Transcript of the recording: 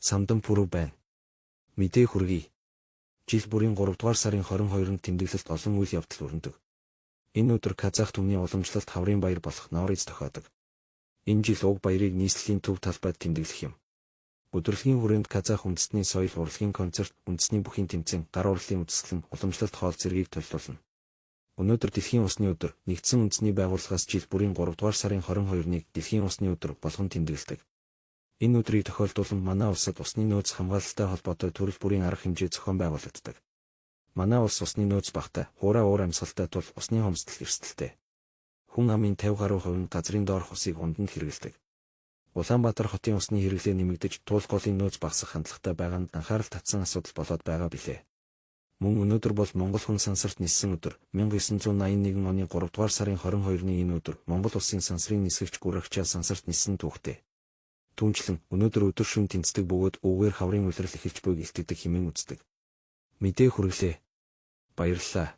Самдан пүрэв байна. Мэдээ хүргэе. Жил бүрийн 3 дугаар сарын 22-нд тэмдэглэлт олон үйл явдал өрнөдөг. Энэ өдөр Казах түмний уламжлалт хаврын баяр болох Новориц тохиодог. Энэ жил уг баярыг нийслэлийн төв талбайд тэмдэглэх юм. Өдөрлөгийн хүрээнд Казах үндэстний соёл урлагийн концерт, үндэсний бүхийн тэмцээн, гар урлалын үзэсгэлэн, уламжлалт хоол зэргийг төлөвлөлнө. Өнөөдөр Дэлхийн усны өдөр, нэгдсэн үндэсний байгууллагаас жил бүрийн 3 дугаар сарын 22-ныг Дэлхийн усны өдөр болгон тэмдэглэдэг. Энэ өдрийг тохиолдуулан манай улсад усны нөөц хамгаалалтай холбоотой төрөл бүрийн арга хэмжээ зохион байгуулагддаг. Манай улс усны нөөц багтай, хуурай уур амьсгалтай тул усны хомсдол эрсдэлтэй. Хүн амын 50% нь газрын доорх усыг ундан хэрэглэдэг. Улаанбаатар хотын усны хэрэглээ нэмэгдэж, туулгын нөөц багасах хандлагатай байгаанд анхаарал татсан асуудал болоод байгаа билээ. Мөн өнөөдөр бол Монгол хүн сансарт ниссэн өдөр. 1981 оны 3 дугаар сарын 22-ны энэ өдөр Монгол улсын сансрын нисгэгч Гүрагчаа сансарт ниссэн түүхтэй. Түүнчлэн өнөөдөр өдөр шөнө тэнцдэг бөгөөд өвгөр хаврын улирал эхэлж буйг илтгэдэг хэмээн үздэг. Мэдээ хүргэлээ. Баярлалаа.